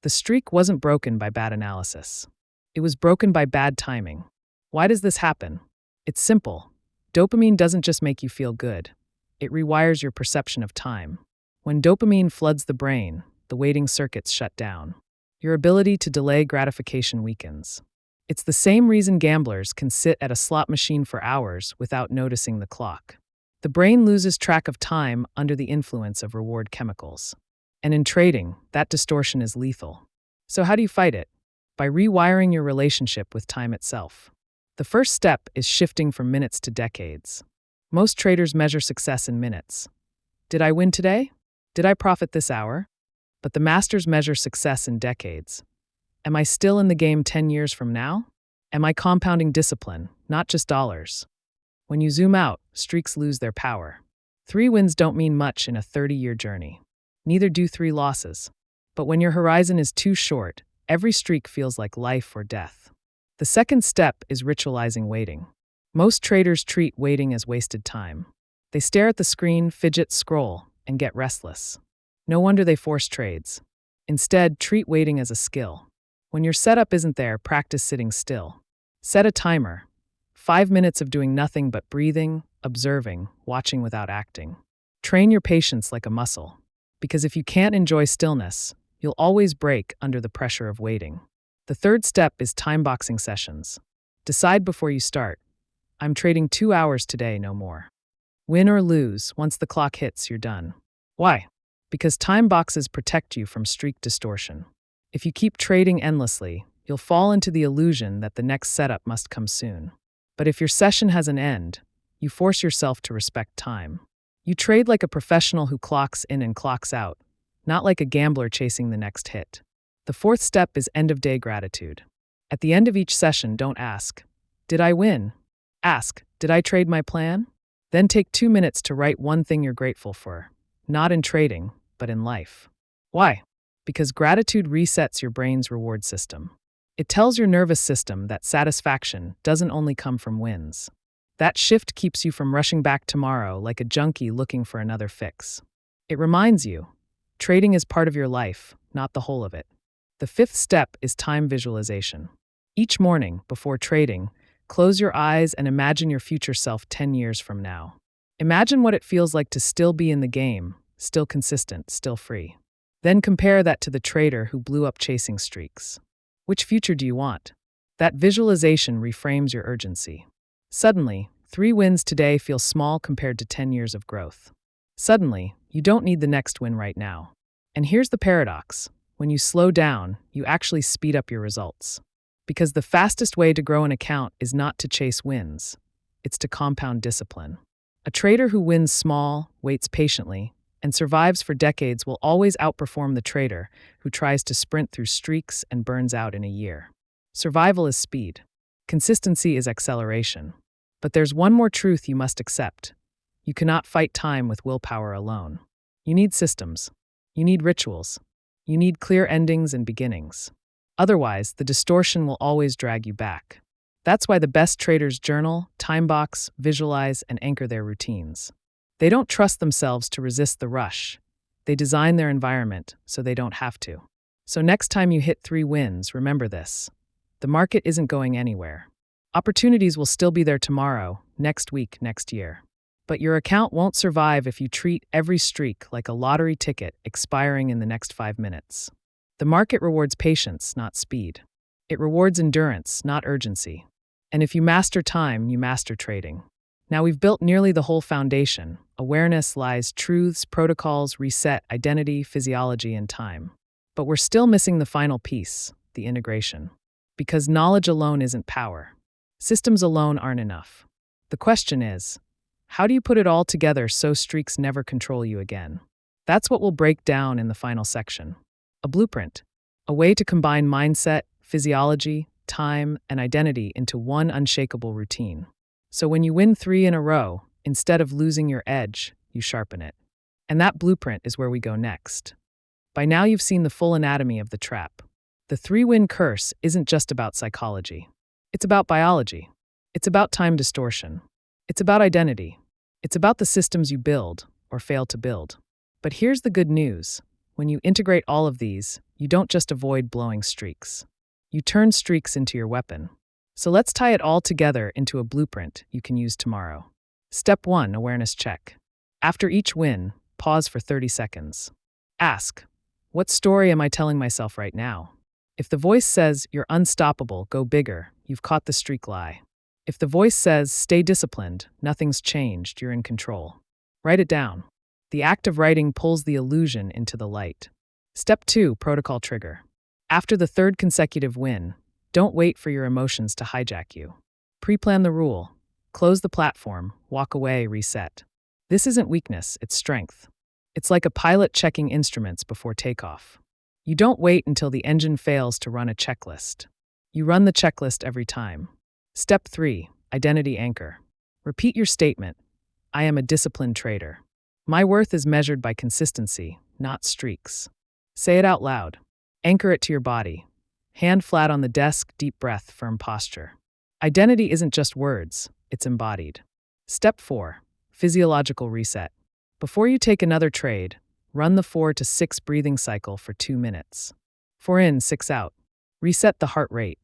The streak wasn't broken by bad analysis. It was broken by bad timing. Why does this happen? It's simple. Dopamine doesn't just make you feel good. It rewires your perception of time. When dopamine floods the brain, the waiting circuits shut down. Your ability to delay gratification weakens. It's the same reason gamblers can sit at a slot machine for hours without noticing the clock. The brain loses track of time under the influence of reward chemicals. And in trading, that distortion is lethal. So how do you fight it? By rewiring your relationship with time itself. The first step is shifting from minutes to decades. Most traders measure success in minutes. Did I win today? Did I profit this hour? But the masters measure success in decades. Am I still in the game 10 years from now? Am I compounding discipline, not just dollars? When you zoom out, streaks lose their power. 3 wins don't mean much in a 30-year journey. Neither do 3 losses. But when your horizon is too short, every streak feels like life or death. The second step is ritualizing waiting. Most traders treat waiting as wasted time. They stare at the screen, fidget, scroll, and get restless. No wonder they force trades. Instead, treat waiting as a skill. When your setup isn't there, practice sitting still. Set a timer. 5 minutes of doing nothing but breathing, observing, watching without acting. Train your patience like a muscle. Because if you can't enjoy stillness, you'll always break under the pressure of waiting. The third step is time boxing sessions. Decide before you start. I'm trading 2 hours today, no more. Win or lose, once the clock hits, you're done. Why? Because time boxes protect you from streak distortion. If you keep trading endlessly, you'll fall into the illusion that the next setup must come soon. But if your session has an end, you force yourself to respect time. You trade like a professional who clocks in and clocks out, not like a gambler chasing the next hit. The fourth step is end-of-day gratitude. At the end of each session, don't ask, "Did I win?" Ask, "Did I trade my plan?" Then take 2 minutes to write one thing you're grateful for, not in trading, but in life. Why? Because gratitude resets your brain's reward system. It tells your nervous system that satisfaction doesn't only come from wins. That shift keeps you from rushing back tomorrow like a junkie looking for another fix. It reminds you, trading is part of your life, not the whole of it. The fifth step is time visualization. Each morning, before trading, close your eyes and imagine your future self 10 years from now. Imagine what it feels like to still be in the game, still consistent, still free. Then compare that to the trader who blew up chasing streaks. Which future do you want? That visualization reframes your urgency. Suddenly, 3 wins today feel small compared to 10 years of growth. Suddenly, you don't need the next win right now. And here's the paradox. When you slow down, you actually speed up your results. Because the fastest way to grow an account is not to chase wins. It's to compound discipline. A trader who wins small, waits patiently, and survives for decades will always outperform the trader who tries to sprint through streaks and burns out in a year. Survival is speed. Consistency is acceleration. But there's one more truth you must accept. You cannot fight time with willpower alone. You need systems. You need rituals. You need clear endings and beginnings. Otherwise, the distortion will always drag you back. That's why the best traders journal, time box, visualize, and anchor their routines. They don't trust themselves to resist the rush. They design their environment so they don't have to. So next time you hit 3 wins, remember this. The market isn't going anywhere. Opportunities will still be there tomorrow, next week, next year. But your account won't survive if you treat every streak like a lottery ticket expiring in the next 5 minutes. The market rewards patience, not speed. It rewards endurance, not urgency. And if you master time, you master trading. Now we've built nearly the whole foundation. Awareness lies truths, protocols, reset, identity, physiology, and time. But we're still missing the final piece, the integration. Because knowledge alone isn't power. Systems alone aren't enough. The question is, how do you put it all together so streaks never control you again? That's what we'll break down in the final section. A blueprint, a way to combine mindset, physiology, time, and identity into one unshakable routine. So when you win 3 in a row, instead of losing your edge, you sharpen it. And that blueprint is where we go next. By now you've seen the full anatomy of the trap. The 3-win curse isn't just about psychology. It's about biology. It's about time distortion. It's about identity. It's about the systems you build or fail to build. But here's the good news. When you integrate all of these, you don't just avoid blowing streaks. You turn streaks into your weapon. So let's tie it all together into a blueprint you can use tomorrow. Step 1, awareness check. After each win, pause for 30 seconds. Ask, what story am I telling myself right now? If the voice says, you're unstoppable, go bigger, you've caught the streak lie. If the voice says, stay disciplined, nothing's changed, you're in control. Write it down. The act of writing pulls the illusion into the light. Step 2, protocol trigger. After the third consecutive win, don't wait for your emotions to hijack you. Pre-plan the rule. Close the platform, walk away, reset. This isn't weakness, it's strength. It's like a pilot checking instruments before takeoff. You don't wait until the engine fails to run a checklist. You run the checklist every time. Step 3, identity anchor. Repeat your statement. I am a disciplined trader. My worth is measured by consistency, not streaks. Say it out loud. Anchor it to your body. Hand flat on the desk, deep breath, firm posture. Identity isn't just words, it's embodied. Step 4, physiological reset. Before you take another trade, run the 4 to 6 breathing cycle for 2 minutes. 4 in, 6 out. Reset the heart rate.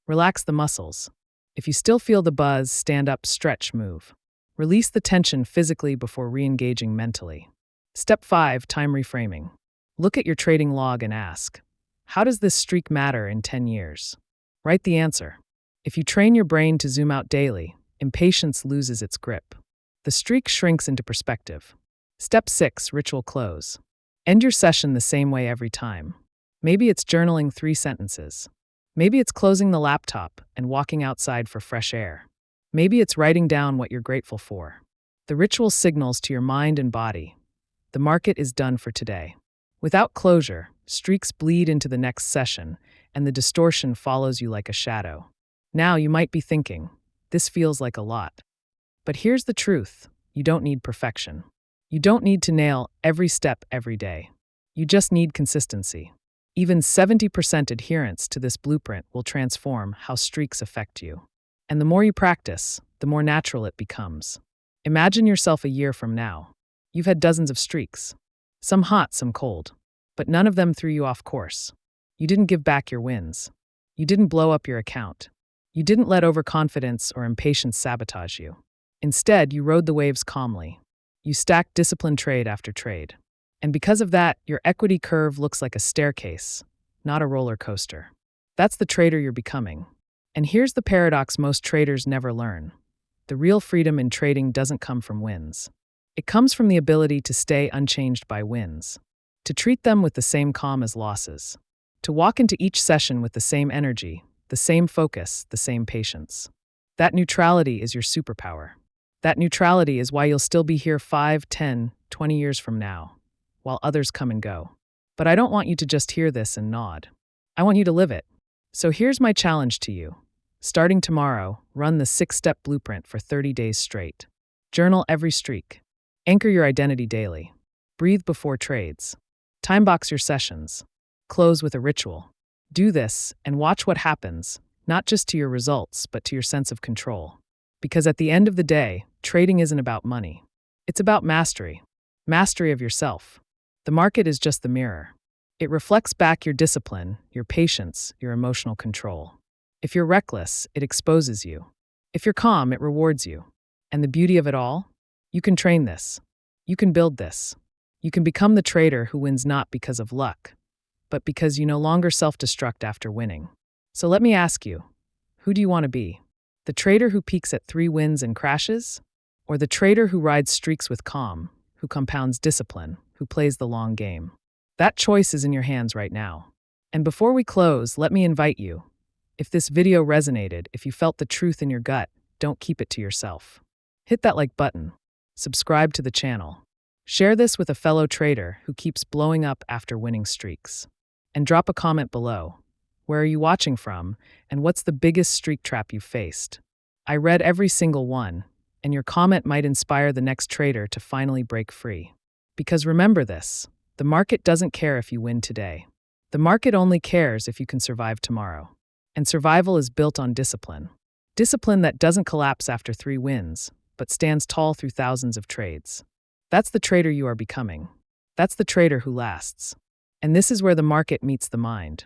Relax the muscles. If you still feel the buzz, stand up, stretch, move. Release the tension physically before re-engaging mentally. Step 5, time reframing. Look at your trading log and ask, how does this streak matter in 10 years? Write the answer. If you train your brain to zoom out daily, impatience loses its grip. The streak shrinks into perspective. Step 6, ritual close. End your session the same way every time. Maybe it's journaling 3 sentences. Maybe it's closing the laptop and walking outside for fresh air. Maybe it's writing down what you're grateful for. The ritual signals to your mind and body. The market is done for today. Without closure, streaks bleed into the next session, and the distortion follows you like a shadow. Now you might be thinking, this feels like a lot. But here's the truth. You don't need perfection. You don't need to nail every step every day. You just need consistency. Even 70% adherence to this blueprint will transform how streaks affect you. And the more you practice, the more natural it becomes. Imagine yourself a year from now. You've had dozens of streaks. Some hot, some cold. But none of them threw you off course. You didn't give back your wins. You didn't blow up your account. You didn't let overconfidence or impatience sabotage you. Instead, you rode the waves calmly. You stacked disciplined trade after trade. And because of that, your equity curve looks like a staircase, not a roller coaster. That's the trader you're becoming. And here's the paradox most traders never learn. The real freedom in trading doesn't come from wins. It comes from the ability to stay unchanged by wins, to treat them with the same calm as losses, to walk into each session with the same energy, the same focus, the same patience. That neutrality is your superpower. That neutrality is why you'll still be here 5, 10, 20 years from now, while others come and go. But I don't want you to just hear this and nod. I want you to live it. So here's my challenge to you. Starting tomorrow, run the 6-step blueprint for 30 days straight. Journal every streak. Anchor your identity daily. Breathe before trades. Timebox your sessions. Close with a ritual. Do this and watch what happens, not just to your results, but to your sense of control. Because at the end of the day, trading isn't about money. It's about mastery. Mastery of yourself. The market is just the mirror. It reflects back your discipline, your patience, your emotional control. If you're reckless, it exposes you. If you're calm, it rewards you. And the beauty of it all? You can train this. You can build this. You can become the trader who wins not because of luck, but because you no longer self-destruct after winning. So let me ask you, who do you want to be? The trader who peaks at 3 wins and crashes? Or the trader who rides streaks with calm, who compounds discipline, who plays the long game? That choice is in your hands right now. And before we close, let me invite you. If this video resonated, if you felt the truth in your gut, don't keep it to yourself. Hit that like button. Subscribe to the channel. Share this with a fellow trader who keeps blowing up after winning streaks. And drop a comment below. Where are you watching from, and what's the biggest streak trap you've faced? I read every single one, and your comment might inspire the next trader to finally break free. Because remember this, the market doesn't care if you win today. The market only cares if you can survive tomorrow. And survival is built on discipline. Discipline that doesn't collapse after 3 wins, but stands tall through thousands of trades. That's the trader you are becoming. That's the trader who lasts. And this is where the market meets the mind.